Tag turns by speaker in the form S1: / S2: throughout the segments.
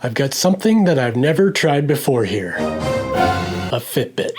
S1: I've got something that I've never tried before here. A Fitbit.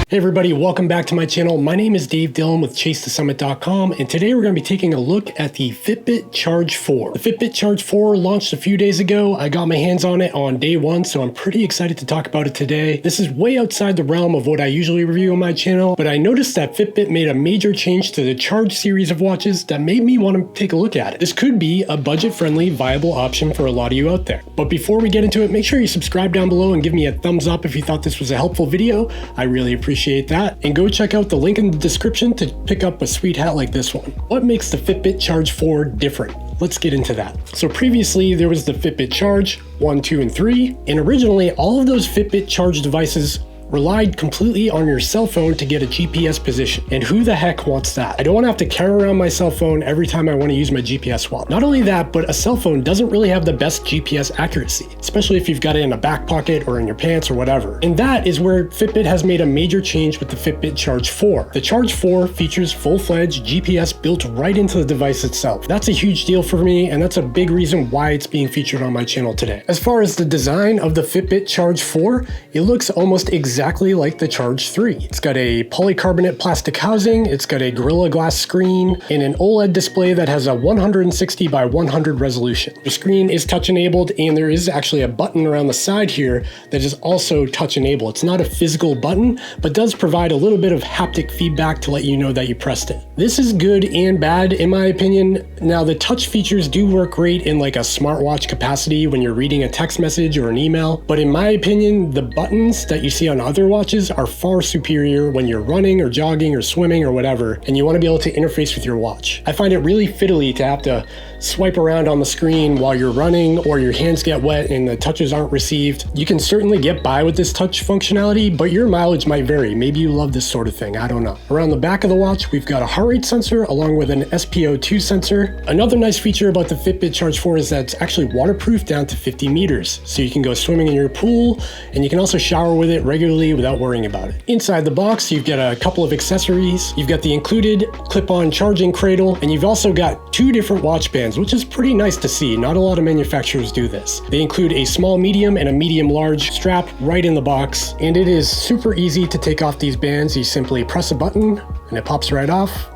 S1: Hey everybody, welcome back to my channel. My name is Dave Dillon with ChaseTheSummit.com, and today we're going to be taking a look at the Fitbit Charge 4. The Fitbit Charge 4 launched a few days ago. I got my hands on it on day one, so I'm pretty excited to talk about it today. This is way outside the realm of what I usually review on my channel, but I noticed that Fitbit made a major change to the Charge series of watches that made me want to take a look at it. This could be a budget-friendly, viable option for a lot of you out there. But before we get into it, make sure you subscribe down below and give me a thumbs up if you thought this was a helpful video. I really appreciate that, and go check out the link in the description to pick up a sweet hat like this one. What makes the Fitbit Charge 4 different? Let's get into that. So previously there was the Fitbit Charge 1, 2, and 3, and originally all of those Fitbit Charge devices relied completely on your cell phone to get a GPS position. And who the heck wants that? I don't want to have to carry around my cell phone every time I want to use my GPS wallet. Not only that, but a cell phone doesn't really have the best GPS accuracy, especially if you've got it in a back pocket or in your pants or whatever. And that is where Fitbit has made a major change with the Fitbit Charge 4. The Charge 4 features full-fledged GPS built right into the device itself. That's a huge deal for me, and that's a big reason why it's being featured on my channel today. As far as the design of the Fitbit Charge 4, it looks almost exactly like the Charge 3. It's got a polycarbonate plastic housing, it's got a Gorilla Glass screen, and an OLED display that has a 160 by 100 resolution. The screen is touch enabled, and there is actually a button around the side here that is also touch enabled. It's not a physical button, but does provide a little bit of haptic feedback to let you know that you pressed it. This is good and bad in my opinion. Now the touch features do work great in like a smartwatch capacity when you're reading a text message or an email, but in my opinion, the buttons that you see on other watches are far superior when you're running or jogging or swimming or whatever, and you want to be able to interface with your watch. I find it really fiddly to have to swipe around on the screen while you're running, or your hands get wet and the touches aren't received. You can certainly get by with this touch functionality, but your mileage might vary. Maybe you love this sort of thing, I don't know. Around the back of the watch, we've got a heart rate sensor along with an SpO2 sensor. Another nice feature about the Fitbit Charge 4 is that it's actually waterproof down to 50 meters. So you can go swimming in your pool, and you can also shower with it regularly without worrying about it. Inside the box, you've got a couple of accessories. You've got the included clip-on charging cradle, and you've also got two different watch bands, which is pretty nice to see. Not a lot of manufacturers do this. They include a small medium and a medium large strap right in the box, and it is super easy to take off these bands. You simply press a button and it pops right off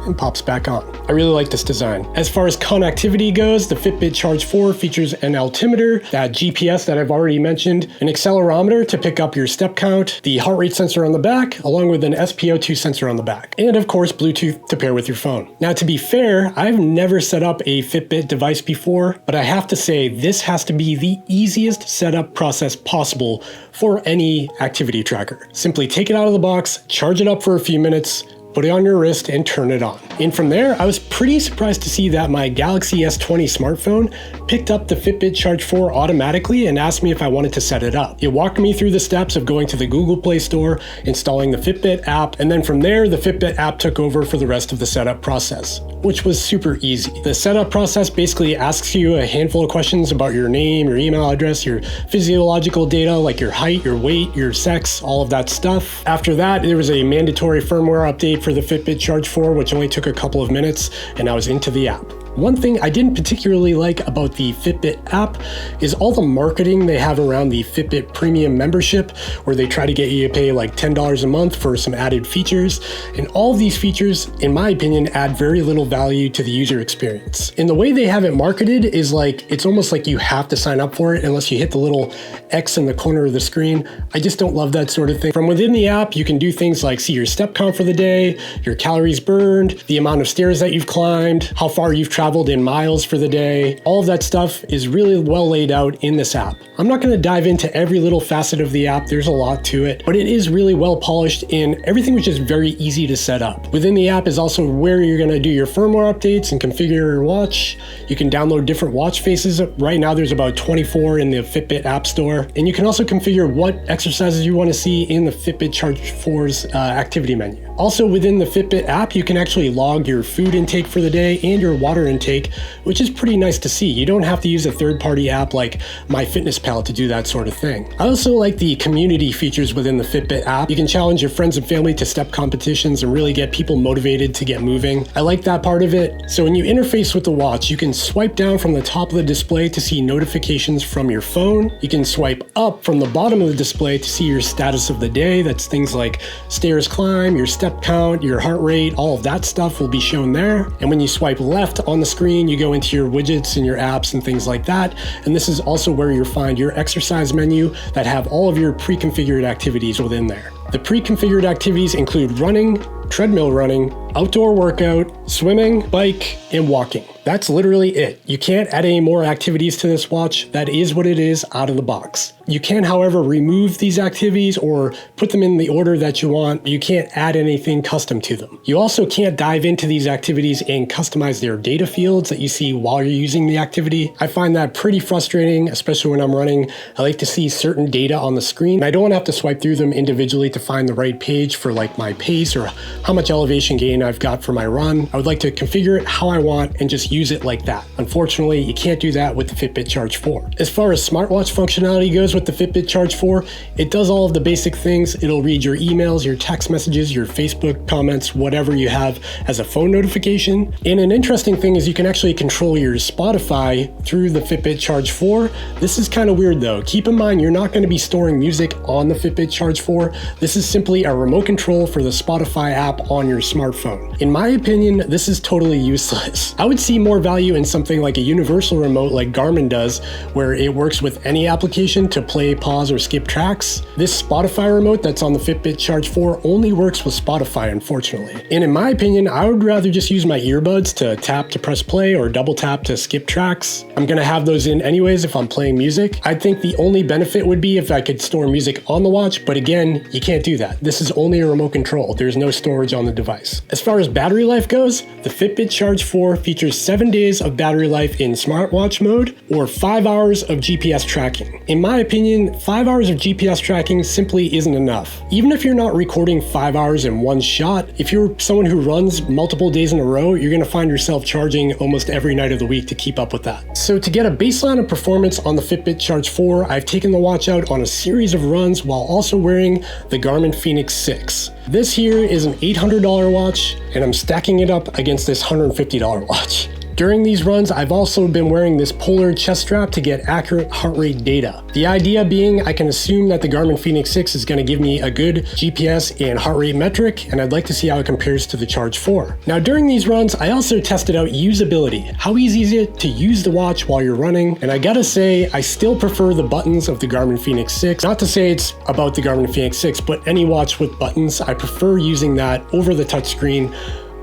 S1: and pops back on. I really like this design. As far as connectivity goes, the Fitbit Charge 4 features an altimeter, that GPS that I've already mentioned, an accelerometer to pick up your step count, the heart rate sensor on the back, along with an SpO2 sensor on the back, and of course Bluetooth to pair with your phone. Now to be fair, I've never set up a Fitbit device before, but I have to say this has to be the easiest setup process possible for any activity tracker. Simply take it out of the box, charge it up for a few minutes, put it on your wrist and turn it on. And from there, I was pretty surprised to see that my Galaxy S20 smartphone picked up the Fitbit Charge 4 automatically and asked me if I wanted to set it up. It walked me through the steps of going to the Google Play Store, installing the Fitbit app, and then from there, the Fitbit app took over for the rest of the setup process, which was super easy. The setup process basically asks you a handful of questions about your name, your email address, your physiological data like your height, your weight, your sex, all of that stuff. After that, there was a mandatory firmware update for the Fitbit Charge 4, which only took a couple of minutes, and I was into the app. One thing I didn't particularly like about the Fitbit app is all the marketing they have around the Fitbit Premium membership, where they try to get you to pay like $10 a month for some added features. And all of these features, in my opinion, add very little value to the user experience. And the way they have it marketed is like, it's almost like you have to sign up for it unless you hit the little X in the corner of the screen. I just don't love that sort of thing. From within the app, you can do things like see your step count for the day, your calories burned, the amount of stairs that you've climbed, how far you've traveled in miles for the day. All of that stuff is really well laid out in this app. I'm not going to dive into every little facet of the app, there's a lot to it, but it is really well polished and everything was just very easy to set up. Within the app is also where you're going to do your firmware updates and configure your watch. You can download different watch faces. Right now there's about 24 in the Fitbit App Store, and you can also configure what exercises you want to see in the Fitbit Charge 4's activity menu. Also within the Fitbit app, you can actually log your food intake for the day and your water intake, which is pretty nice to see. You don't have to use a third-party app like MyFitnessPal to do that sort of thing. I also like the community features within the Fitbit app. You can challenge your friends and family to step competitions and really get people motivated to get moving. I like that part of it. So when you interface with the watch, you can swipe down from the top of the display to see notifications from your phone. You can swipe up from the bottom of the display to see your status of the day. That's things like stairs climb, your step count, your heart rate, all of that stuff will be shown there. And when you swipe left on the screen, you go into your widgets and your apps and things like that. And this is also where you'll find your exercise menu that have all of your pre-configured activities within there. The pre-configured activities include running, treadmill running, outdoor workout, swimming, bike, and walking. That's literally it. You can't add any more activities to this watch. That is what it is out of the box. You can, however, remove these activities or put them in the order that you want. You can't add anything custom to them. You also can't dive into these activities and customize their data fields that you see while you're using the activity. I find that pretty frustrating, especially when I'm running. I like to see certain data on the screen. I don't want to have to swipe through them individually to find the right page for like my pace or how much elevation gain I've got for my run. I would like to configure it how I want and just use it like that. Unfortunately, you can't do that with the Fitbit Charge 4. As far as smartwatch functionality goes with the Fitbit Charge 4, it does all of the basic things. It'll read your emails, your text messages, your Facebook comments, whatever you have as a phone notification. And an interesting thing is you can actually control your Spotify through the Fitbit Charge 4. This is kind of weird though. Keep in mind, you're not going to be storing music on the Fitbit Charge 4. This is simply a remote control for the Spotify app on your smartphone. In my opinion, this is totally useless. I would see more value in something like a universal remote like Garmin does, where it works with any application to play, pause, or skip tracks. This Spotify remote that's on the Fitbit Charge 4 only works with Spotify, unfortunately. And in my opinion, I would rather just use my earbuds to tap to press play or double tap to skip tracks. I'm gonna have those in anyways if I'm playing music. I think the only benefit would be if I could store music on the watch, but again, you can't do that. This is only a remote control. There's no storage on the device. As far as battery life goes, the Fitbit Charge 4 features 7 days of battery life in smartwatch mode or 5 hours of GPS tracking. In my opinion, 5 hours of GPS tracking simply isn't enough. Even if you're not recording 5 hours in one shot, if you're someone who runs multiple days in a row, you're gonna find yourself charging almost every night of the week to keep up with that. So to get a baseline of performance on the Fitbit Charge 4, I've taken the watch out on a series of runs while also wearing the Garmin Fenix 6. This here is an $800 watch, and I'm stacking it up against this $150 watch. During these runs, I've also been wearing this polar chest strap to get accurate heart rate data. The idea being I can assume that the Garmin Fenix 6 is going to give me a good GPS and heart rate metric, and I'd like to see how it compares to the Charge 4. Now during these runs, I also tested out usability. How easy is it to use the watch while you're running? And I gotta say, I still prefer the buttons of the Garmin Fenix 6. Not to say it's about the Garmin Fenix 6, but any watch with buttons, I prefer using that over the touchscreen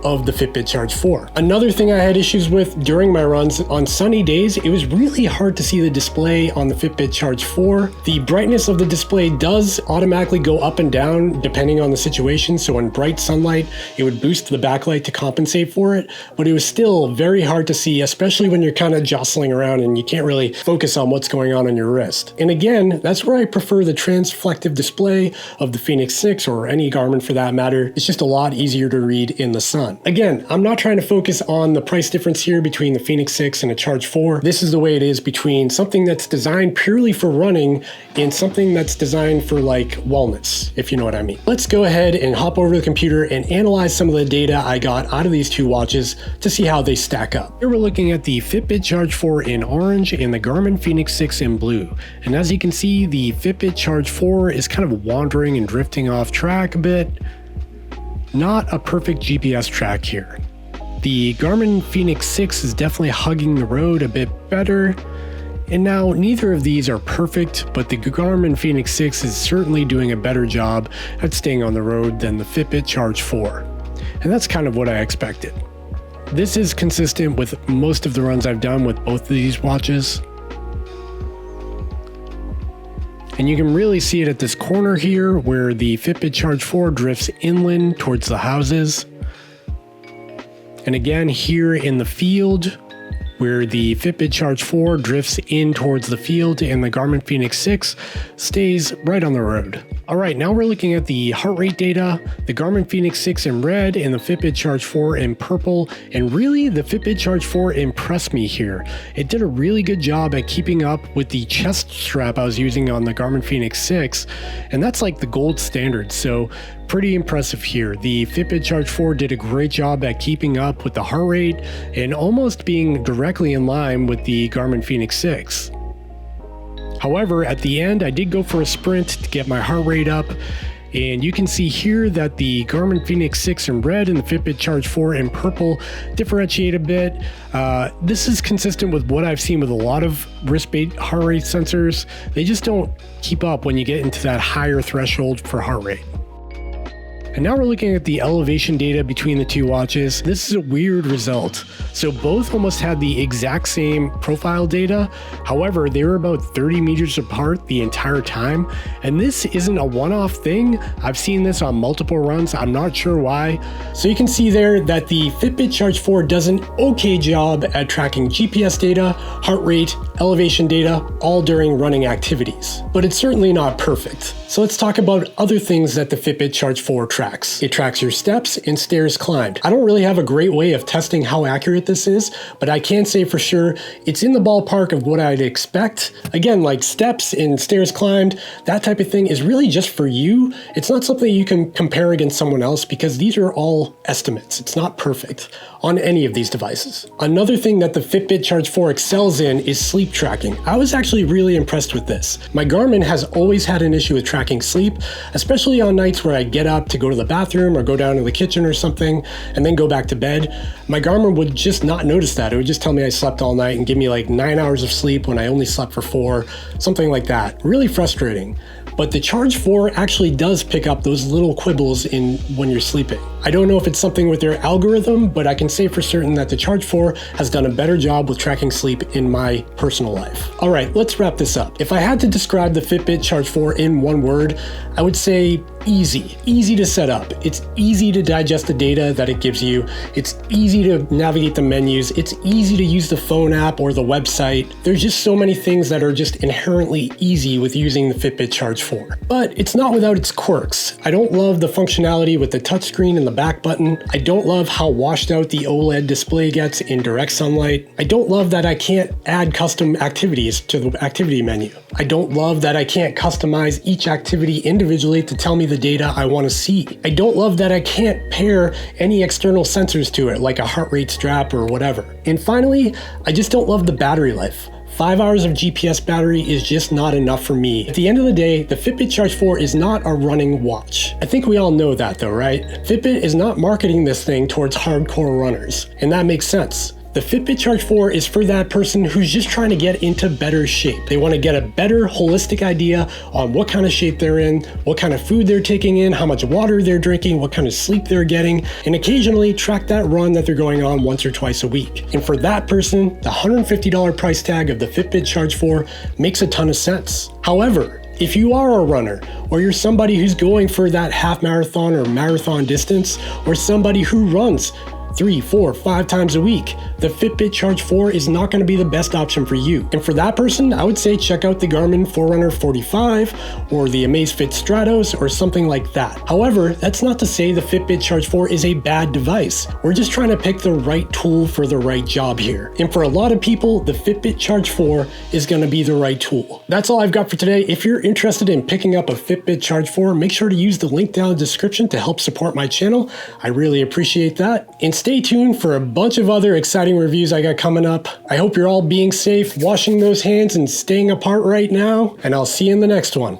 S1: of the Fitbit Charge 4. Another thing I had issues with during my runs, on sunny days, it was really hard to see the display on the Fitbit Charge 4. The brightness of the display does automatically go up and down depending on the situation, so in bright sunlight, it would boost the backlight to compensate for it, but it was still very hard to see, especially when you're kind of jostling around and you can't really focus on what's going on your wrist. And again, that's where I prefer the transflective display of the Fenix 6 or any Garmin for that matter. It's just a lot easier to read in the sun. Again, I'm not trying to focus on the price difference here between the Fenix 6 and a Charge 4. This is the way it is between something that's designed purely for running and something that's designed for like wellness, if you know what I mean. Let's go ahead and hop over to the computer and analyze some of the data I got out of these two watches to see how they stack up. Here we're looking at the Fitbit Charge 4 in orange and the Garmin Fenix 6 in blue. And as you can see, the Fitbit Charge 4 is kind of wandering and drifting off track a bit. Not a perfect GPS track here. The Garmin Fenix 6 is definitely hugging the road a bit better. And now neither of these are perfect, but the Garmin Fenix 6 is certainly doing a better job at staying on the road than the Fitbit Charge 4. And that's kind of what I expected. This is consistent with most of the runs I've done with both of these watches. And you can really see it at this corner here where the Fitbit Charge 4 drifts inland towards the houses. And again, here in the field, where the Fitbit Charge 4 drifts in towards the field and the Garmin Fenix 6 stays right on the road. All right, now we're looking at the heart rate data, the Garmin Fenix 6 in red and the Fitbit Charge 4 in purple. And really, the Fitbit Charge 4 impressed me here. It did a really good job at keeping up with the chest strap I was using on the Garmin Fenix 6. And that's like the gold standard. So pretty impressive here. The Fitbit Charge 4 did a great job at keeping up with the heart rate and almost being directly in line with the Garmin Fenix 6. However, at the end, I did go for a sprint to get my heart rate up, and you can see here that the Garmin Fenix 6 in red and the Fitbit Charge 4 in purple differentiate a bit. This is consistent with what I've seen with a lot of wrist-based heart rate sensors. They just don't keep up when you get into that higher threshold for heart rate. And now we're looking at the elevation data between the two watches. This is a weird result. So both almost had the exact same profile data. However, they were about 30 meters apart the entire time. And this isn't a one-off thing. I've seen this on multiple runs. I'm not sure why. So you can see there that the Fitbit Charge 4 does an okay job at tracking GPS data, heart rate, elevation data, all during running activities. But it's certainly not perfect. So let's talk about other things that the Fitbit Charge 4 tracks. It tracks your steps and stairs climbed. I don't really have a great way of testing how accurate this is, but I can say for sure it's in the ballpark of what I'd expect. Again, like steps and stairs climbed, that type of thing is really just for you. It's not something you can compare against someone else because these are all estimates. It's not perfect on any of these devices. Another thing that the Fitbit Charge 4 excels in is sleep tracking. I was actually really impressed with this. My Garmin has always had an issue with tracking sleep, especially on nights where I get up to go to the bathroom or go down to the kitchen or something and then go back to bed. My Garmin would just not notice that. It would just tell me I slept all night and give me like 9 hours of sleep when I only slept for 4, something like that. Really frustrating. But the Charge 4 actually does pick up those little quibbles in when you're sleeping. I don't know if it's something with their algorithm, but I can say for certain that the Charge 4 has done a better job with tracking sleep in my personal life. All right, let's wrap this up. If I had to describe the Fitbit Charge 4 in one word, I would say easy. Easy to set up. It's easy to digest the data that it gives you. It's easy to navigate the menus. It's easy to use the phone app or the website. There's just so many things that are just inherently easy with using the Fitbit Charge 4. But it's not without its quirks. I don't love the functionality with the touchscreen and the back button. I don't love how washed out the OLED display gets in direct sunlight. I don't love that I can't add custom activities to the activity menu. I don't love that I can't customize each activity individually to tell me the data I want to see. I don't love that I can't pair any external sensors to it, like a heart rate strap or whatever. And finally, I just don't love the battery life. 5 hours of GPS battery is just not enough for me. At the end of the day, the Fitbit Charge 4 is not a running watch. I think we all know that though, right? Fitbit is not marketing this thing towards hardcore runners, and that makes sense. The Fitbit Charge 4 is for that person who's just trying to get into better shape. They want to get a better holistic idea on what kind of shape they're in, what kind of food they're taking in, how much water they're drinking, what kind of sleep they're getting, and occasionally track that run that they're going on once or twice a week. And for that person, the $150 price tag of the Fitbit Charge 4 makes a ton of sense. However, if you are a runner, or you're somebody who's going for that half marathon or marathon distance, or somebody who runs 3, 4, 5 times a week, the Fitbit Charge 4 is not going to be the best option for you. And for that person, I would say check out the Garmin Forerunner 45 or the Amazfit Stratos or something like that. However, that's not to say the Fitbit Charge 4 is a bad device. We're just trying to pick the right tool for the right job here. And for a lot of people, the Fitbit Charge 4 is going to be the right tool. That's all I've got for today. If you're interested in picking up a Fitbit Charge 4, make sure to use the link down in the description to help support my channel. I really appreciate that. And stay tuned for a bunch of other exciting reviews I got coming up. I hope you're all being safe, washing those hands and staying apart right now, and I'll see you in the next one.